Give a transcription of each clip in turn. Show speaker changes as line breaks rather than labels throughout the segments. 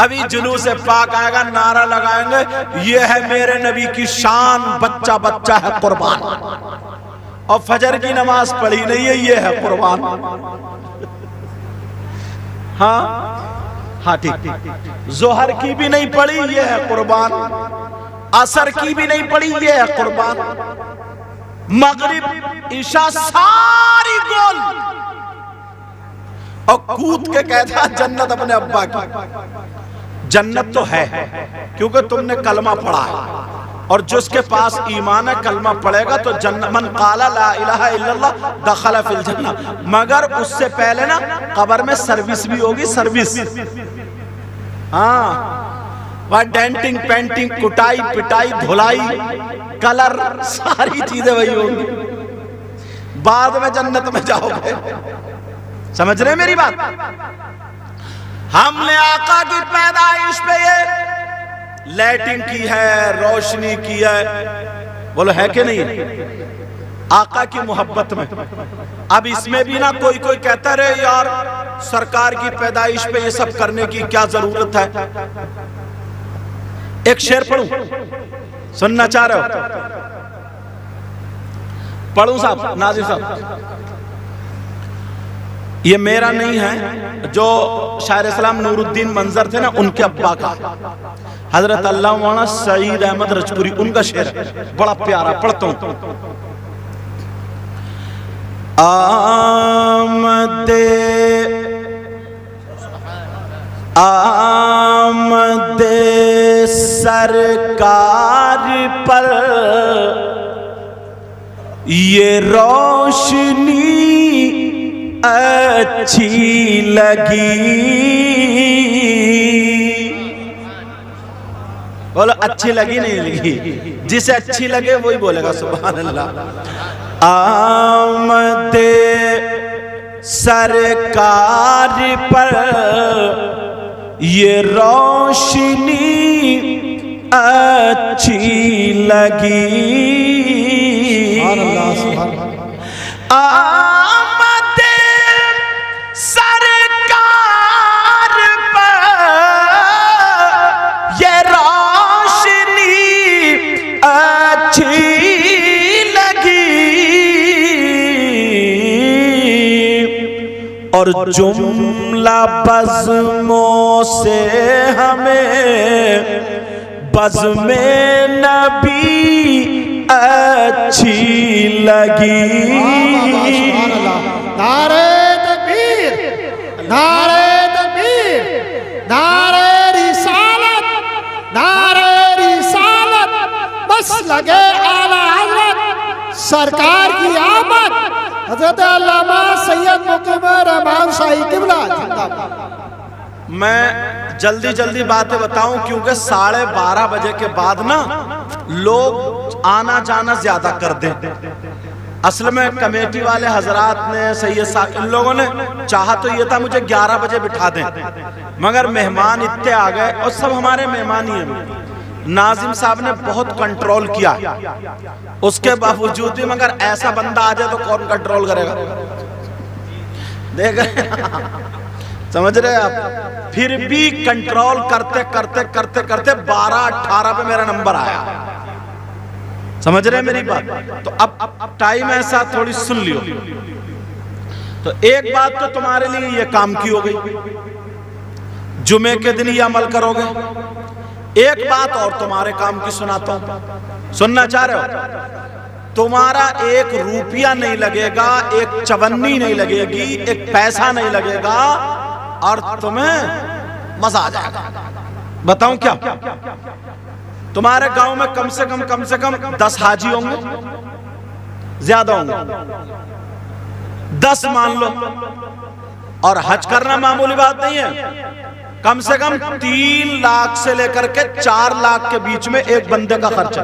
ابھی جلوس پاک آئے گا، نعرہ لگائیں گے یہ ہے میرے نبی کی شان، بچہ بچہ ہے قربان، اور فجر کی نماز پڑھی نہیں ہے، یہ ہے قربان۔ ہاں ٹھیک، ظہر کی بھی نہیں پڑھی، یہ ہے قربان، عصر کی بھی نہیں پڑھی، یہ ہے قربان، مغرب عشاء ساری گول، اور کود کے کہتا جنت اپنے ابا کی۔ جنت تو ہے کیونکہ تم نے کلمہ پڑھا ہے، اور جس کے پاس ایمان ہے کلمہ پڑھے گا تو جنت، من قال لا الہ الا اللہ دخل فی الجنہ۔ مگر اس سے پہلے نا قبر میں سروس بھی ہوگی، سروس، وہ ڈینٹنگ پینٹنگ کٹائی پٹائی دھلائی کلر ساری چیزیں وہی ہوگی، بعد میں جنت میں جاؤ گے۔ سمجھ رہے میری بات؟ ہم نے آقا کی پیدائش پہ یہ لائٹنگ کی ہے، روشنی کی ہے، بولو ہے کہ نہیں؟ آقا کی محبت میں۔ اب اس میں بھی نہ کوئی کہتا رہے یار سرکار کی پیدائش پہ یہ سب کرنے کی کیا ضرورت ہے۔ ایک شعر پڑھوں، سننا چاہ رہے ہو؟ پڑھوں صاحب، ناظر صاحب؟ یہ میرا نہیں ہے، جو شاعر اسلام نور الدین منظر تھے نا ان کے ابا کا، حضرت اللہ مولانا سعید احمد رجپوری، ان کا شعر ہے، بڑا پیارا، پڑھتا ہوں۔ آمد سرکار پر یہ روشنی اچھی لگی، بولو اچھی لگی نہیں لگی؟ جسے اچھی لگے وہی بولے گا سبحان اللہ۔ آمد سرکار پر یہ روشنی اچھی لگی، سبحان اللہ سبحان اللہ۔ آمد سرکار پر یہ روشنی اچھی لگی، اور جملہ بزموں سے ہمیں بزم نبی اچھی لگی۔
نعرہ تکبیر، نعرہ تکبیر، نعرہ رسالت، نعرہ رسالت، بس لگے اعلیٰ حضرت سرکار کی آمد، حضرت علامہ سید مقیم رحمان شاہی قبلہ۔
میں جلدی باتیں بتاؤں کیونکہ 12:30 بجے کے بعد نا لوگ آنا جانا زیادہ کر دیں۔ اصل میں کمیٹی والے حضرات نے، سید صاحب، ان لوگوں نے چاہا تو یہ تھا مجھے 11 بجے بٹھا دیں، مگر مہمان اتنے آ گئے، اور سب ہمارے مہمان ہی ہیں۔ ناظم صاحب نے بہت کنٹرول کیا، اس کے باوجود بھی مگر ایسا بندہ آ جائے تو کون کنٹرول کرے گا؟ دیکھ سمجھ رہے آپ؟ پھر بھی کنٹرول کرتے 12:18 پہ میرا نمبر آیا۔ سمجھ رہے میری بات؟ تو اب ٹائم ایسا تھوڑی سن لیو۔ تو ایک بات تو تمہارے لیے یہ کام کی ہو گئی، جمعے کے دن یہ عمل کرو گے۔ ایک بات اور تمہارے کام کی سناتا ہوں، سننا چاہ رہے ہو؟ تمہارا 1 روپیہ نہیں لگے گا، 1 چونی نہیں لگے گی، 1 پیسہ نہیں لگے گا، اور تمہیں مزہ آ جائے گا۔ بتاؤں کیا؟ تمہارے گاؤں میں کم سے کم 10 حاجی ہوں گے، زیادہ ہوں گے، 10 مان لو، اور حج کرنا معمولی بات نہیں ہے۔ کم سے کم 3 لاکھ سے لے کر کے 4 لاکھ کے بیچ میں ایک بندے کا خرچہ،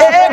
1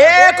1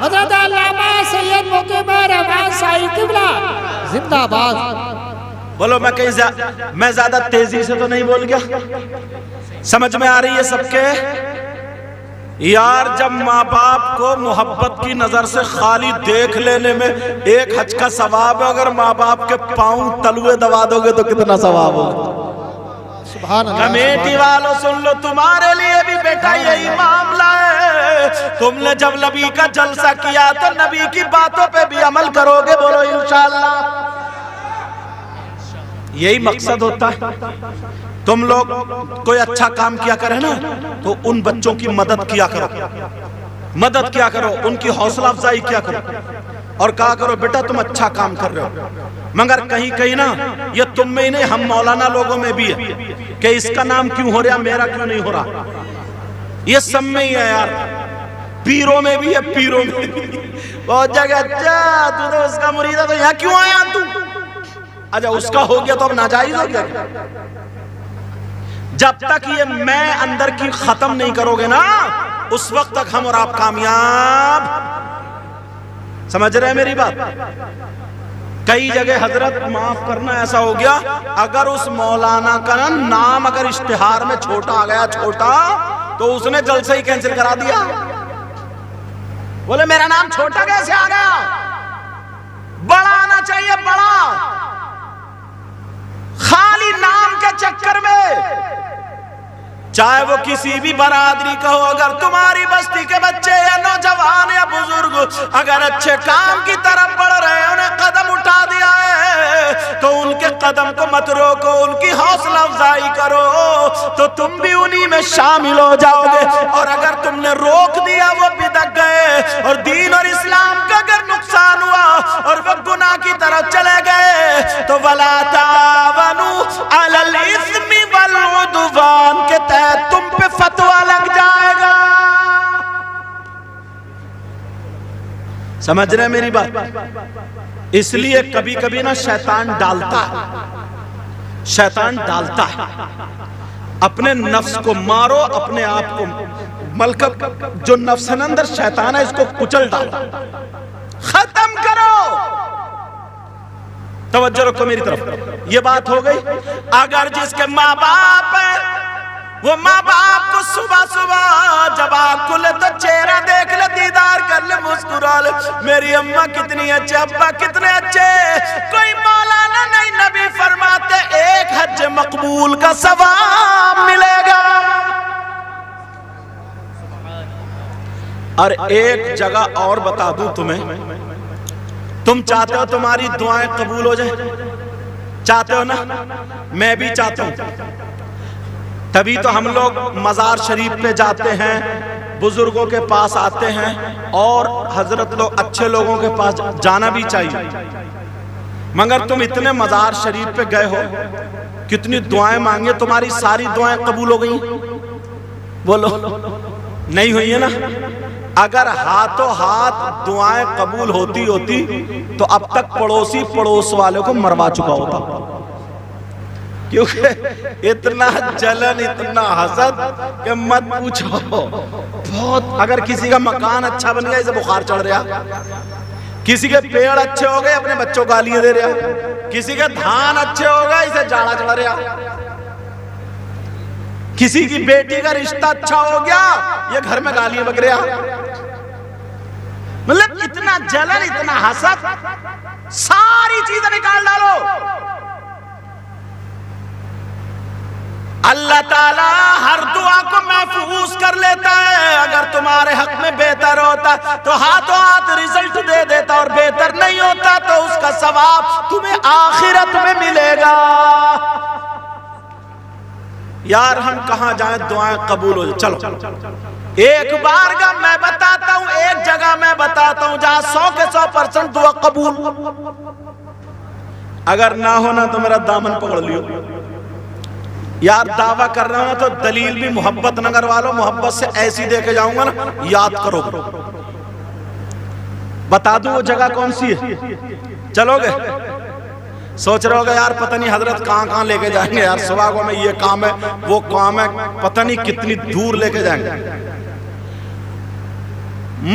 حضرت علامہ سید مقیم رحمان سائی قبلہ زندہ باد.
بولو میں زیادہ تیزی سے تو نہیں بول گیا؟ سمجھ میں آ رہی ہے سب کے؟ یار جب ماں باپ کو محبت کی نظر سے خالی دیکھ لینے میں ایک حج کا ثواب ہے، اگر ماں باپ کے پاؤں تلوے دبا دو گے تو کتنا ثواب ہوگا؟
سبحان اللہ.
کمیٹی والوں سن لو، تمہارے لیے بھی بیٹا یہی معاملہ ہے. تم نے جب نبی کا جلسہ کیا تو نبی کی باتوں پہ بھی عمل کرو گے، بولو انشاءاللہ. یہی مقصد ہوتا ہے. تم لوگ کوئی اچھا کام کیا کرے نا تو ان بچوں کی مدد کیا کرو، ان کی حوصلہ افزائی کیا کرو اور کہا کرو بیٹا تم اچھا کام کر رہے ہو. مگر کہیں نا یہ تم میں ہی نہیں، ہم مولانا لوگوں میں بھی ہے کہ اس کا نام کیوں ہو رہا میرا کیوں نہیں ہو رہا. یہ سب میں ہی ہے یار، پیروں میں بھی ہے، پیروں میں بھی بہت جگہ. اچھا تو اس کا مرید ہے تو یہاں کیوں آیا تو؟ اچھا اس کا ہو گیا تو اب ناجائز ہو گیا. جب تک یہ میں اندر کی ختم نہیں کرو گے نا اس وقت تک ہم اور آپ کامیاب. سمجھ رہے ہیں میری بات؟ کئی جگہ حضرت معاف کرنا ایسا ہو گیا، اگر اس مولانا کا نام اگر اشتہار میں چھوٹا آ گیا چھوٹا تو اس نے جلسہ ہی کینسل کرا دیا. بولے میرا نام چھوٹا کیسے آ گیا؟ بڑا آنا چاہیے، بڑا. خالی نام کے چکر میں چاہے وہ کسی بھی برادری کا ہو، اگر تمہاری بستی کے بچے یا نوجوان یا بزرگ اگر اچھے کام کی طرف بڑھ رہے ہیں، انہیں قدم اٹھا دیا ہے تو ان کے قدم کو مت روکو، ان کی حوصلہ افزائی کرو تو تم بھی انہی میں شامل ہو جاؤ گے. اور اگر تم نے روک دیا وہ بدک گئے اور دین اور اسلام کا اگر نقصان ہوا اور وہ گناہ کی طرف چلے گئے تو وَلَا تَعَاوَنُوا عَلَى الْإِثْمِ وَالْعُدْوَانِ کے تحت تم پہ فتوہ لگ جائے گا. سمجھ رہے میری بات؟ اس لیے کبھی کبھی نا شیطان ڈالتا ہے. اپنے نفس کو مارو، اپنے آپ کو ملکہ جو نفس اندر شیطان ہے اس کو کچل ڈالو، ختم کرو. توجہ رکھو میری طرف. یہ بات ہو گئی. اگر جس کے ماں باپ ہیں وہ ماں باپ کو صبح صبح جب آنکھ کھلے تو چہرہ دیکھ لے، دیدار کر لے، مسکرا لے، میری اماں کتنی اچھے، ابا کتنے اچھے. کوئی مولانا نہیں، نبی فرماتے ایک حج مقبول کا ثواب ملے گا. اور ایک جگہ اور بتا دوں تمہیں، تم چاہتے ہو تمہاری دعائیں قبول ہو جائیں؟ چاہتے ہو نا؟ میں بھی چاہتا ہوں. تبھی تو ہم لوگ مزار شریف پہ جاتے ہیں، بزرگوں کے پاس آتے ہیں، اور حضرت لوگ اچھے لوگوں کے پاس جانا بھی چاہیے. مگر تم اتنے مزار شریف پہ گئے ہو، کتنی دعائیں مانگے، تمہاری ساری دعائیں قبول ہو گئی؟ بولو نہیں ہوئی ہے نا؟ اگر ہاتھوں ہاتھ دعائیں قبول ہوتی تو اب تک پڑوسی پڑوس والے کو مروا چکا ہوتا. کیونکہ اتنا جلن، اتنا حسد کہ مت پوچھو. بہت. اگر کسی کا مکان اچھا بن گیا اسے بخار چڑھ رہا، کسی کے پیڑ اچھے ہو گئے اپنے بچوں کو گالیاں دے رہا، کسی کے دھان اچھے ہو گئے اسے جاڑا چڑھ رہا، کسی کی بیٹی کا رشتہ اچھا ہو گیا یہ گھر میں گالیاں بک رہا. مطلب اتنا جلن، اتنا حسد، ساری چیزیں نکال ڈالو. اللہ تعالیٰ ہر دعا کو محفوظ کر لیتا ہے. اگر تمہارے حق میں بہتر ہوتا تو ہاتھوں ہاتھ رزلٹ دے دیتا، اور بہتر نہیں ہوتا تو اس کا ثواب تمہیں آخرت میں ملے گا. یار ہم کہاں جائیں دعائیں قبول ہو جائیں؟ چلو ایک بار کا میں بتاتا ہوں، ایک جگہ میں بتاتا ہوں جہاں 100 کے 100% دعا قبول. اگر نہ ہونا تو میرا دامن پکڑ لیو. یار دعویٰ کر رہا ہوں تو دلیل بھی محبت نگر والوں، محبت سے ایسی دے کے جاؤں گا نا، یاد کرو. بتا دوں وہ جگہ کون سی ہے؟ چلو گے؟ سوچ رہے ہوگا یار پتہ نہیں حضرت کہاں کہاں لے کے جائیں گے، یار صبح کو میں یہ کام ہے وہ کام ہے، پتہ نہیں کتنی دور لے کے جائیں گے.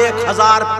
1000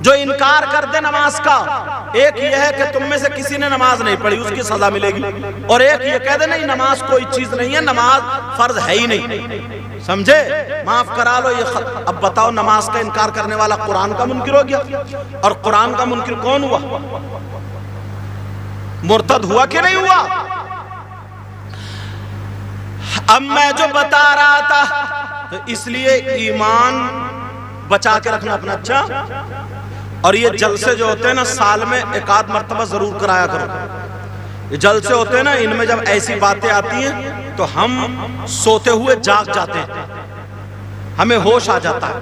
جو انکار کر دے نماز کا، ایک یہ ہے کہ تم میں سے کسی نے نماز نہیں پڑھی، اس کی سزا ملے گی، اور ایک یہ کہہ دے نہیں نماز کوئی چیز نہیں ہے، نماز فرض ہے ہی نہیں، سمجھے؟ معاف کرا لو یہ اب بتاؤ نماز کا انکار کرنے والا قرآن کا منکر ہو گیا، اور قرآن کا منکر کون ہوا؟ مرتد ہوا کہ نہیں ہوا؟ اب میں جو بتا رہا تھا، تو اس لیے ایمان بچا کے رکھنا اپنا، اچھا؟ اور یہ جلسے جو ہوتے ہیں نا سال میں ایک آدھ مرتبہ ضرور کرایا کرو، یہ جلسے ہوتے ہیں نا، ان میں جب ایسی باتیں آتی ہیں تو ہم سوتے ہوئے جاگ جاتے ہیں، ہمیں ہوش آ جاتا ہے۔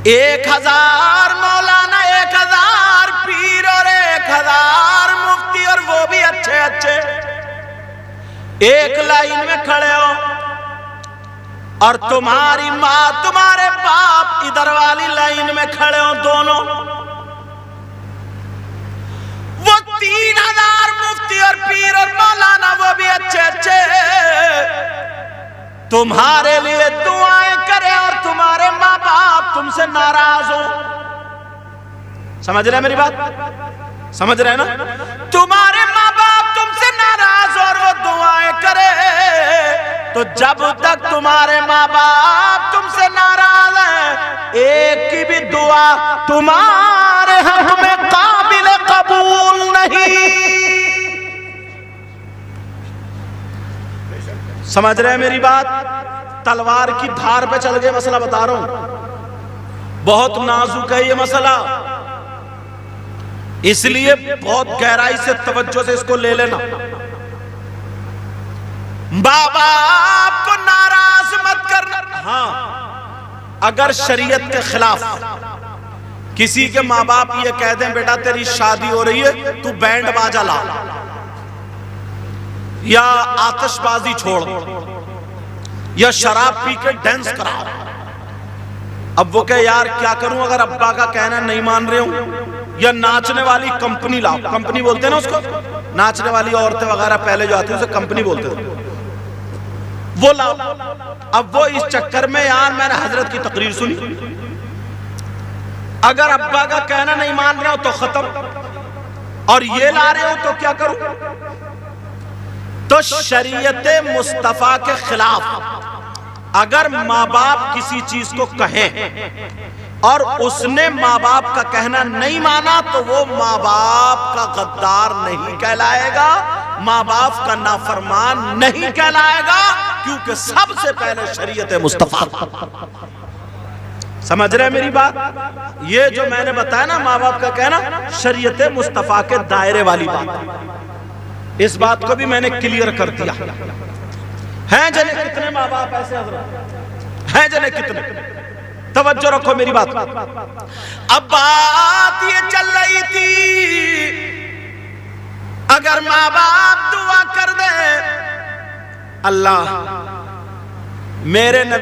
1000 مولانا، 1000 پیر اور 1000 مفتی، اور وہ بھی اچھے اچھے، ایک لائن میں کھڑے ہو، اور تمہاری ماں تمہارے باپ ادھر والی لائن میں کھڑے ہو، دونوں وہ 3000 مفتی اور پیر اور مولانا وہ بھی اچھے اچھے تمہارے لیے دعائیں کرے، اور تمہارے ماں باپ تم سے ناراض ہو۔ سمجھ رہے ہیں میری بات؟ سمجھ رہے ہیں نا؟ تمہارے ماں باپ تم سے ناراض اور وہ دعائیں کرے، تو جب تک تمہارے ماں باپ تم سے ناراض ہیں، ایک کی بھی دعا تمہارے حق میں قابل قبول نہیں۔ سمجھ رہے ہیں میری بات؟ تلوار کی دھار پہ چل گئے، مسئلہ بتا رہا ہوں، بہت نازک ہے یہ مسئلہ، اس لیے بہت گہرائی سے توجہ سے اس کو لے لینا۔ ماں باپ کو ناراض مت کرنا، ہاں اگر شریعت کے خلاف کسی کے ماں باپ یہ کہہ دیں بیٹا تیری شادی ہو رہی ہے تو بینڈ باجا لا، یا آتش بازی چھوڑ، یا شراب پی کے ڈینس کرا، اب وہ کہ یار کیا کروں اگر ابا کا کہنا نہیں مان رہے ہوں، یا ناچنے والی کمپنی لاؤ، کمپنی بولتے ہیں نا اس کو، ناچنے والی عورتیں وغیرہ پہلے جو آتی ہیں اسے کمپنی بولتے تھے، وہ لاؤ۔ اب وہ اس چکر میں یار میں نے حضرت کی تقریر سنی، اگر ابا کا کہنا نہیں مان رہے ہو تو ختم، اور یہ لا رہے ہو تو کیا کروں؟ تو شریعت مصطفیٰ کے خلاف اگر ماں باپ کسی چیز کو کہیں اور اس نے ماں باپ کا کہنا نہیں مانا تو وہ ماں باپ کا غدار نہیں کہلائے گا، ماں باپ کا نافرمان نہیں کہلائے گا، کیونکہ سب سے پہلے شریعت مصطفیٰ۔ سمجھ رہے ہیں میری بات؟ یہ جو میں نے بتایا نا ماں باپ کا کہنا، شریعت مصطفیٰ کے دائرے والی بات، اس بات کو بھی میں نے کلیئر کر دیا۔ ہیں جنے کتنے ماں باپ ایسے حضرات ہیں، جنے کتنے؟ توجہ رکھو میری بات۔ اب بات یہ چل رہی تھی اگر ماں باپ دعا کر دے، اللہ میرے نبی